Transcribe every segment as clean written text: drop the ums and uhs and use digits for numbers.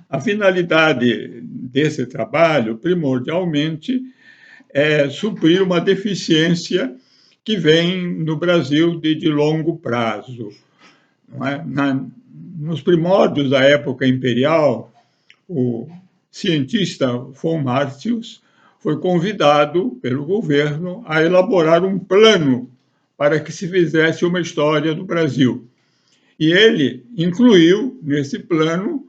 A finalidade desse trabalho, primordialmente, é suprir uma deficiência que vem no Brasil de longo prazo. Não é? Nos primórdios da época imperial, o cientista von Martius foi convidado pelo governo a elaborar um plano para que se fizesse uma história do Brasil. E ele incluiu nesse plano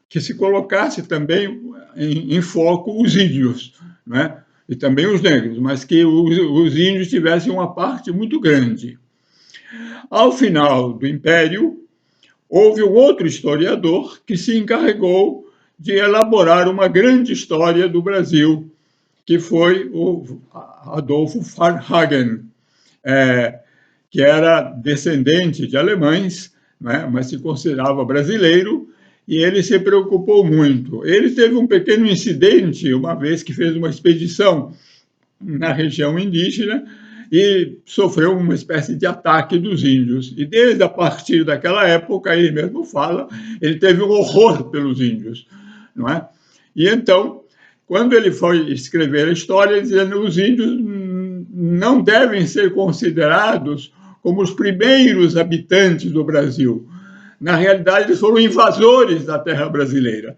que se colocasse também em foco os índios, né? E também os negros, mas que os índios tivessem uma parte muito grande. Ao final do Império, houve um outro historiador que se encarregou de elaborar uma grande história do Brasil, que foi o Adolfo Varnhagen, que era descendente de alemães, né, mas se considerava brasileiro, e ele se preocupou muito. Ele teve um pequeno incidente, uma vez que fez uma expedição na região indígena, e sofreu uma espécie de ataque dos índios. E desde a partir daquela época, ele mesmo fala, ele teve um horror pelos índios, não é? E então, quando ele foi escrever a história, dizendo que os índios não devem ser considerados como os primeiros habitantes do Brasil. Na realidade, eles foram invasores da terra brasileira.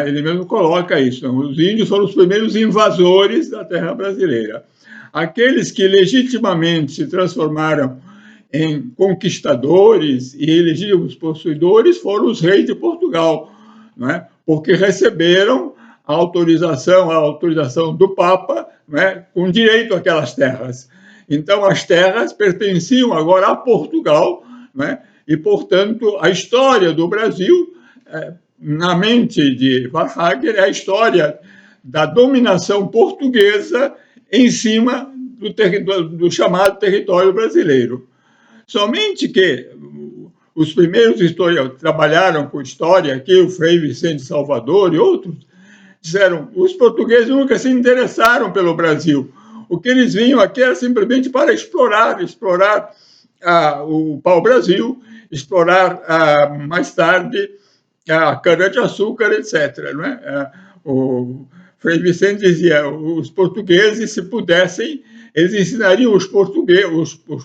Ele mesmo coloca isso. Os índios foram os primeiros invasores da terra brasileira. Aqueles que legitimamente se transformaram em conquistadores e legítimos possuidores foram os reis de Portugal, não é? Porque receberam a autorização do Papa, não é? Com direito àquelas terras. Então, as terras pertenciam agora a Portugal, não é? E, portanto, a história do Brasil, na mente de Varnhagen, é a história da dominação portuguesa em cima do chamado território brasileiro. Somente que os primeiros historiadores trabalharam com história, aqui o Frei Vicente Salvador e outros, disseram que os portugueses nunca se interessaram pelo Brasil. O que eles vinham aqui era simplesmente para explorar o pau-brasil, explorar mais tarde a cana-de-açúcar, etc. Não é? O Frei Vicente dizia, os portugueses, se pudessem, eles ensinariam os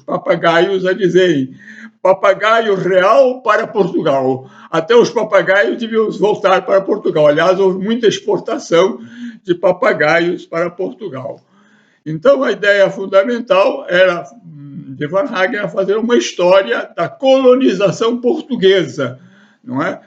papagaios a dizerem papagaio real para Portugal. Até os papagaios deviam voltar para Portugal. Aliás, houve muita exportação de papagaios para Portugal. Então, a ideia fundamental era de Varnhagen fazer uma história da colonização portuguesa, não é?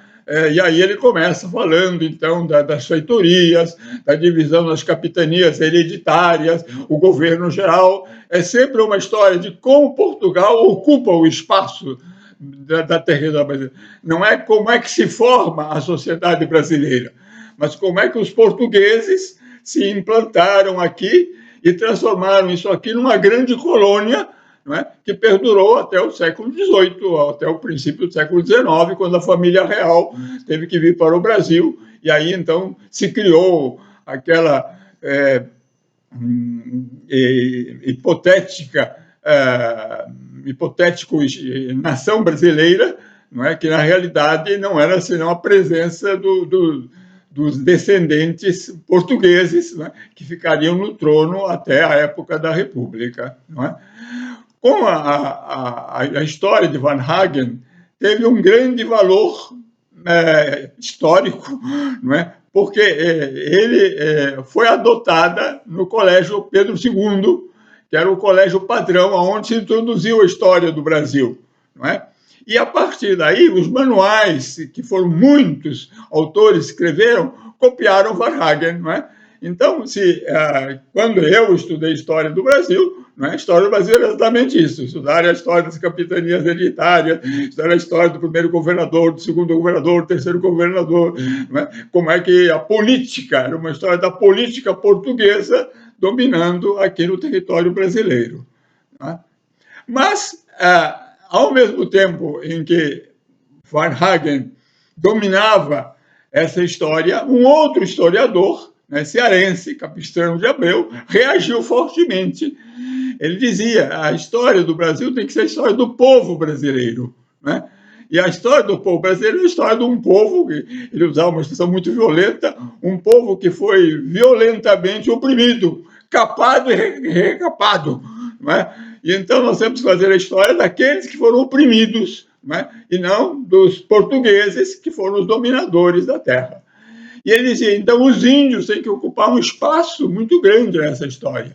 E aí ele começa falando, então, das feitorias, da divisão das capitanias hereditárias, o governo geral. É sempre uma história de como Portugal ocupa o espaço da terra brasileira. Não é como é que se forma a sociedade brasileira, mas como é que os portugueses se implantaram aqui e transformaram isso aqui numa grande colônia, não é? Que perdurou até o século XVIII, até o princípio do século XIX, quando a família real teve que vir para o Brasil, e aí, então, se criou aquela hipotético nação brasileira, não é? Que, na realidade, não era senão a presença dos descendentes portugueses, né, que ficariam no trono até a época da República. Não é? Com a história de Varnhagen teve um grande valor histórico, não é? Porque ele foi adotada no Colégio Pedro II, que era o colégio padrão onde se introduziu a história do Brasil. Não é? E, a partir daí, os manuais, que foram muitos autores escreveram, copiaram Varnhagen. Não é? Então, quando eu estudei História do Brasil, não é? A História do Brasil era exatamente isso, estudar a história das capitanias hereditárias, estudar a história do primeiro governador, do segundo governador, do terceiro governador, não é? Como é que a política, era uma história da política portuguesa dominando aqui no território brasileiro. Não é? Mas, ao mesmo tempo em que Varnhagen dominava essa história, um outro historiador, né, cearense, Capistrano de Abreu, reagiu fortemente. Ele dizia, a história do Brasil tem que ser a história do povo brasileiro, né? E a história do povo brasileiro é a história de um povo, ele usava uma expressão muito violenta, um povo que foi violentamente oprimido, capado e recapado. Não é? E então nós temos que fazer a história daqueles que foram oprimidos, não é? E não dos portugueses, que foram os dominadores da terra. E ele dizia, então os índios têm que ocupar um espaço muito grande nessa história.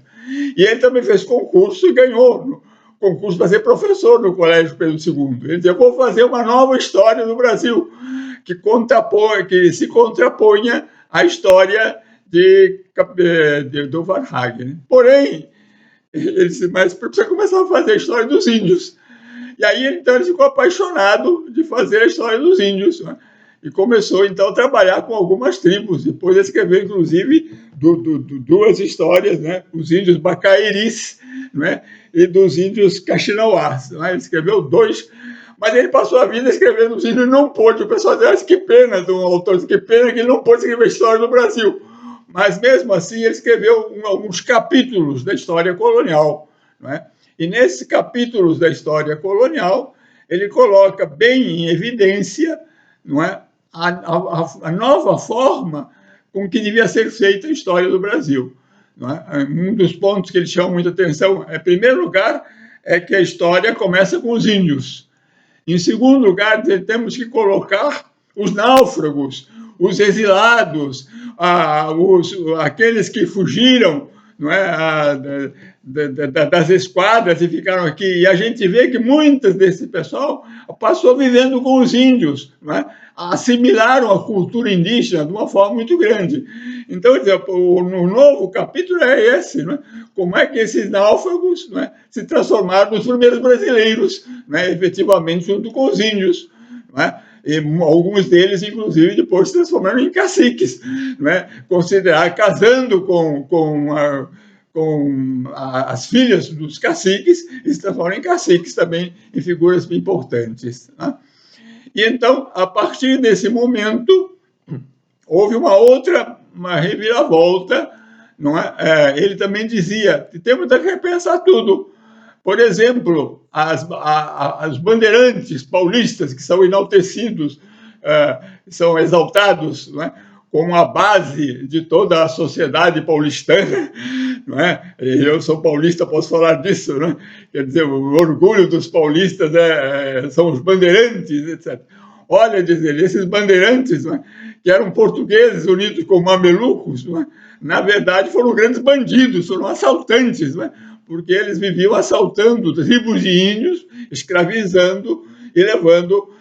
E ele também fez concurso e ganhou concurso para ser professor no Colégio Pedro II. Ele dizia, vou fazer uma nova história do Brasil, que se contraponha à história do Varhag. Porém, ele disse, mas precisa começar a fazer a história dos índios. E aí, então, ele ficou apaixonado de fazer a história dos índios, né? E começou, então, a trabalhar com algumas tribos. Depois ele escreveu, inclusive, duas histórias, né? Os índios Bacairis, né? E dos índios Caxinauás. Né? Ele escreveu dois, mas ele passou a vida escrevendo os índios e não pôde. O pessoal disse, que pena de um autor, que pena que ele não pôde escrever a história do Brasil. Mas, mesmo assim, ele escreveu alguns capítulos da história colonial, não é? E nesses capítulos da história colonial, ele coloca bem em evidência, não é, a nova forma com que devia ser feita a história do Brasil. Não é? Um dos pontos que ele chama muita atenção, em primeiro lugar, é que a história começa com os índios. Em segundo lugar, temos que colocar os náufragos, os exilados, aqueles que fugiram, não é, das esquadras e ficaram aqui. E a gente vê que muitas desse pessoal passou vivendo com os índios, não é? Assimilaram a cultura indígena de uma forma muito grande. Então, o novo capítulo é esse, não é? Como é que esses náufragos, não é, se transformaram nos primeiros brasileiros, não é, efetivamente junto com os índios, não é? E alguns deles, inclusive, depois se transformaram em caciques, né? Casando com as filhas dos caciques, e se transformaram em caciques também, em figuras importantes. Né? E então, a partir desse momento, houve uma reviravolta, não é? Ele também dizia que temos que repensar tudo. Por exemplo, as bandeirantes paulistas, que são enaltecidos, são exaltados, não é? Como a base de toda a sociedade paulistana, não é? Eu sou paulista, posso falar disso, não é? Quer dizer, o orgulho dos paulistas são os bandeirantes, etc. Olha, diz ele, esses bandeirantes, não é? Que eram portugueses unidos com mamelucos, não é? Na verdade foram grandes bandidos, foram assaltantes, não é? Porque eles viviam assaltando tribos de índios, escravizando e levando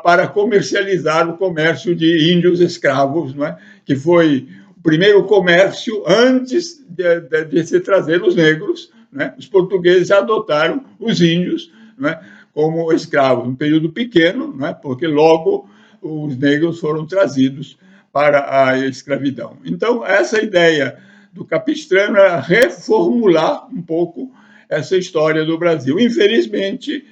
para comercializar o comércio de índios escravos, não é? Que foi o primeiro comércio antes de se trazer os negros. Não é? Os portugueses já adotaram os índios, não é, como escravos, um período pequeno, não é? Porque logo os negros foram trazidos para a escravidão. Então, essa ideia do Capistrano era reformular um pouco essa história do Brasil. Infelizmente,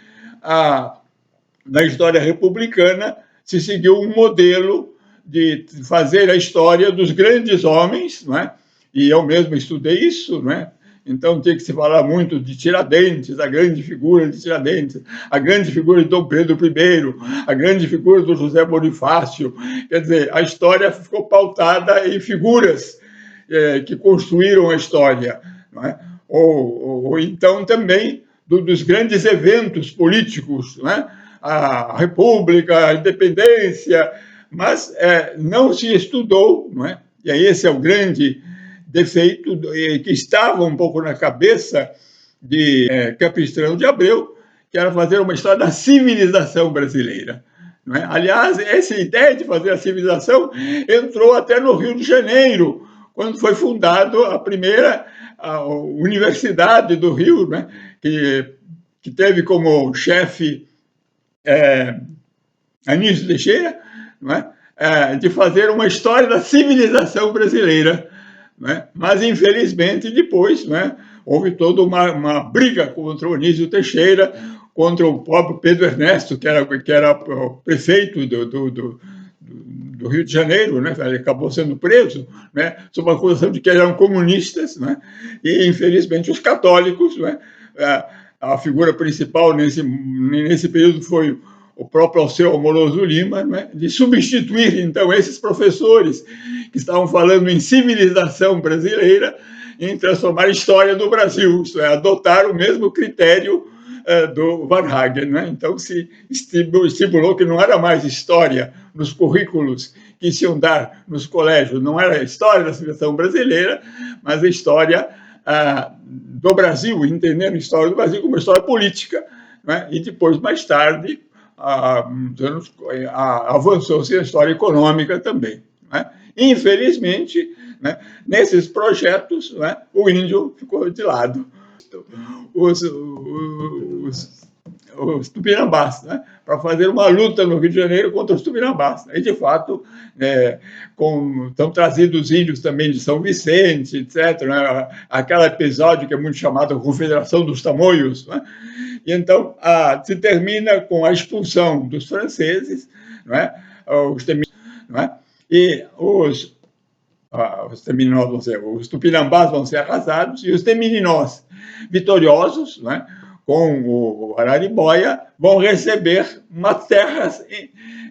na história republicana, se seguiu um modelo de fazer a história dos grandes homens, não é? E eu mesmo estudei isso, não é? Então, tem que se falar muito de Tiradentes, a grande figura de Tiradentes, a grande figura de Dom Pedro I, a grande figura do José Bonifácio. Quer dizer, a história ficou pautada em figuras que construíram a história, não é? Ou então também dos grandes eventos políticos, não é? A República, a Independência, mas não se estudou, não é? E aí esse é o grande defeito que estava um pouco na cabeça de Capistrano de Abreu, que era fazer uma história da civilização brasileira. Não é? Aliás, essa ideia de fazer a civilização entrou até no Rio de Janeiro, quando foi fundado a primeira Universidade do Rio, né? que teve como chefe Anísio Teixeira, não é? De fazer uma história da civilização brasileira. Não é? Mas, infelizmente, depois, não é? Houve toda uma briga contra o Anísio Teixeira, contra o próprio Pedro Ernesto, que era o prefeito do Rio de Janeiro, né? Ele acabou sendo preso, né? Sob a acusação de que eram comunistas, né? E, infelizmente, os católicos, né? A figura principal nesse período foi o próprio Alceu Amoroso Lima, né, de substituir, então, esses professores que estavam falando em civilização brasileira em transformar a história do Brasil, isto é, adotar o mesmo critério do Varhagen, né? Então se estipulou que não era mais história nos currículos que se iam dar nos colégios, não era a história da civilização brasileira, mas a história do Brasil, entendendo a história do Brasil como história política, né? E depois, mais tarde, avançou-se a história econômica também, né? Infelizmente, né, nesses projetos, né, o índio ficou de lado. Os tupinambás, né, para fazer uma luta no Rio de Janeiro contra os tupinambás. E, de fato, estão trazidos os índios também de São Vicente, etc. Né, aquele episódio que é muito chamado Confederação dos Tamoios. Né, e então se termina com a expulsão dos franceses, né, né, e os tupinambás vão ser arrasados e os temininós vitoriosos, né, com o Araribóia, vão receber umas terras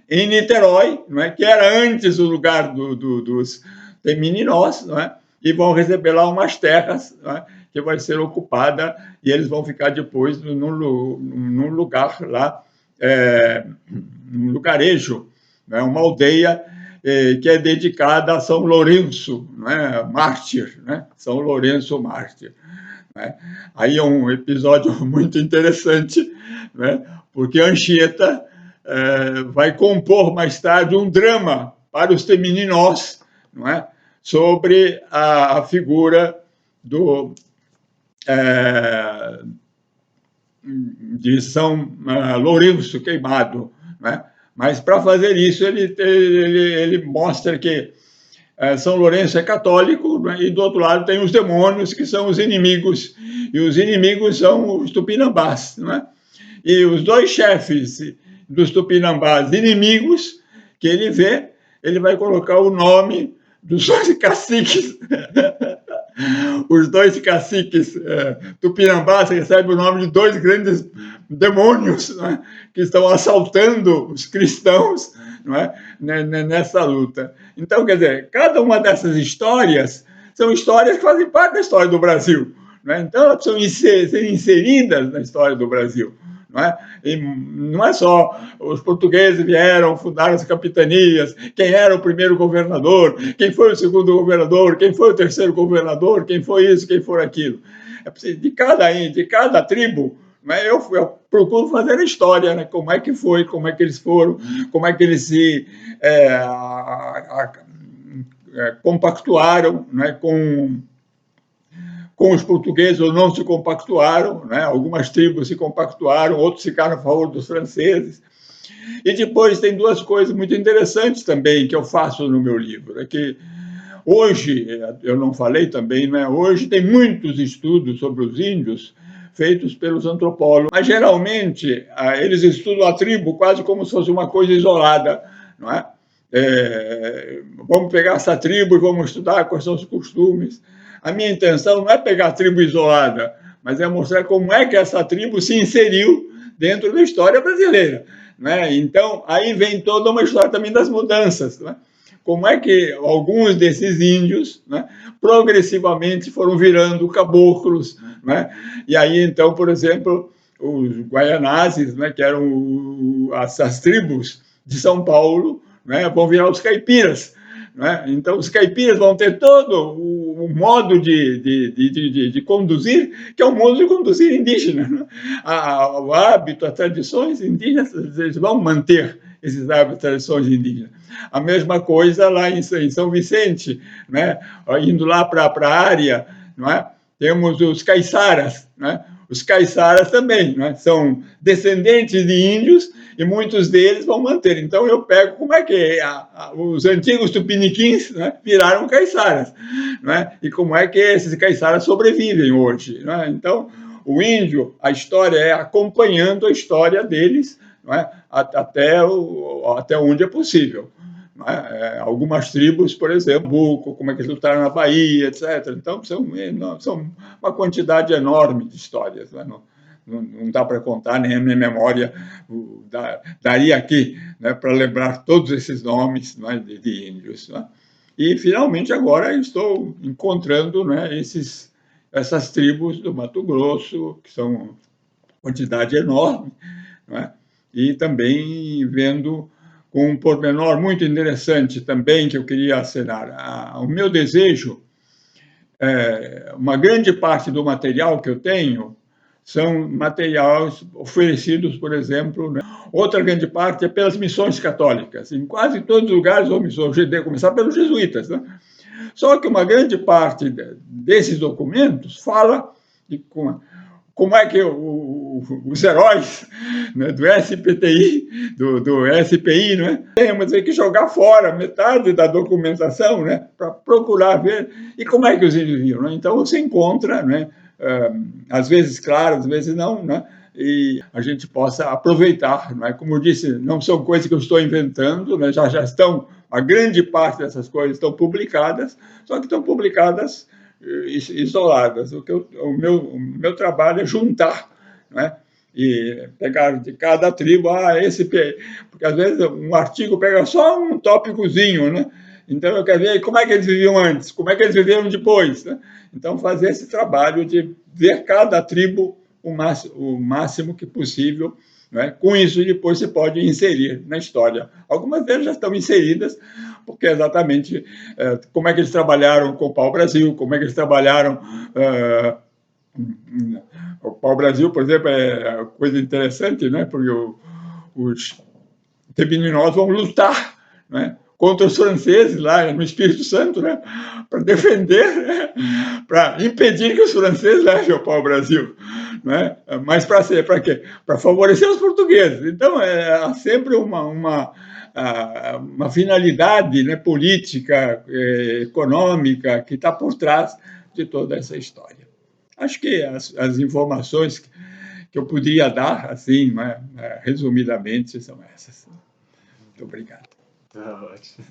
em Niterói, né, que era antes o lugar dos temininós, né, e vão receber lá umas terras, né, que vai ser ocupada e eles vão ficar depois num lugar lá, num lugarejo, né, uma aldeia que é dedicada a São Lourenço, né, mártir, né, São Lourenço mártir. Né. Aí é um episódio muito interessante, né, porque Anchieta vai compor mais tarde um drama para os temininós, não é, sobre a figura de São Lourenço queimado, né? Mas para fazer isso ele mostra que São Lourenço é católico, né? E do outro lado tem os demônios que são os inimigos, e os inimigos são os tupinambás, né? E os dois chefes dos tupinambás inimigos que ele vê, ele vai colocar o nome dos dois caciques. Os dois caciques tupinambás recebem o nome de dois grandes demônios, né, que estão assaltando os cristãos, não é, nessa luta. Então, quer dizer, cada uma dessas histórias são histórias que fazem parte da história do Brasil. Não é? Então, elas precisam ser inseridas na história do Brasil. Não é? E não é só os portugueses vieram, fundaram as capitanias, quem era o primeiro governador, quem foi o segundo governador, quem foi o terceiro governador, quem foi isso, quem foi aquilo. De cada tribo, né, eu procuro fazer a história, né, como é que foi, como é que eles foram, como é que eles se compactuaram, né, com os portugueses ou não se compactuaram, né? Algumas tribos se compactuaram, outros ficaram a favor dos franceses. E depois tem duas coisas muito interessantes também que eu faço no meu livro, é que hoje, eu não falei também, né? Hoje tem muitos estudos sobre os índios feitos pelos antropólogos, mas geralmente eles estudam a tribo quase como se fosse uma coisa isolada, não é? Vamos pegar essa tribo e vamos estudar quais são os costumes. A minha intenção não é pegar a tribo isolada, mas é mostrar como é que essa tribo se inseriu dentro da história brasileira. Né? Então, aí vem toda uma história também das mudanças. Né? Como é que alguns desses índios, né, progressivamente foram virando caboclos. Né? E aí, então, por exemplo, os guaianazes, né, que eram as tribos de São Paulo, né, vão virar os caipiras. Né? Então, os caipiras vão ter todo o modo de conduzir, que é o modo de conduzir indígena. Né? O hábito, as tradições indígenas, eles vão manter esses hábitos, tradições indígenas. A mesma coisa lá em São Vicente, né? Indo lá para a área, não é? Temos os caiçaras, né? Os caiçaras também, né? São descendentes de índios e muitos deles vão manter. Então, eu pego como é que os antigos tupiniquins, né, viraram caiçaras, né? E como é que esses caiçaras sobrevivem hoje. Né? Então, o índio, a história é acompanhando a história deles, né, até onde é possível. Né? Algumas tribos, por exemplo, como é que eles lutaram na Bahia, etc. Então, são uma quantidade enorme de histórias, né, não dá para contar, nem a minha memória daria aqui, né, para lembrar todos esses nomes, né, de índios. Né? E, finalmente, agora eu estou encontrando, né, essas tribos do Mato Grosso, que são uma quantidade enorme, né? E também vendo com um pormenor muito interessante também que eu queria acenar. O meu desejo, uma grande parte do material que eu tenho são materiais oferecidos, por exemplo, né? Outra grande parte é pelas missões católicas. Em quase todos os lugares houve missões, a começar pelos jesuítas. Né? Só que uma grande parte desses documentos fala de como é que os heróis, né, do SPTI, do SPI, né, temos que jogar fora metade da documentação, né, para procurar ver e como é que os índios viviam. Né? Então você encontra, né, às vezes claro, às vezes não, né, e a gente possa aproveitar. Né? Como eu disse, não são coisas que eu estou inventando, né, já estão, a grande parte dessas coisas estão publicadas, só que estão publicadas isoladas. O meu trabalho é juntar, né? E pegar de cada tribo, porque às vezes um artigo pega só um tópicozinho, né? Então eu quero ver como é que eles viviam antes, como é que eles viveram depois, né? Então fazer esse trabalho de ver cada tribo o máximo que possível, né? Com isso depois você pode inserir na história. Algumas delas já estão inseridas, porque exatamente como é que eles trabalharam com o pau-brasil, como é que eles trabalharam... o pau-brasil, por exemplo, é coisa interessante, né? Porque os tebinós vão lutar, né, contra os franceses lá no Espírito Santo, né, para defender, né, para impedir que os franceses levem o pau-brasil. Né? Mas para quê? Para favorecer os portugueses. Então, é sempre uma finalidade, né, política, econômica, que está por trás de toda essa história. Acho que as informações que eu podia dar, assim, né, resumidamente, são essas. Muito obrigado. Tá ótimo.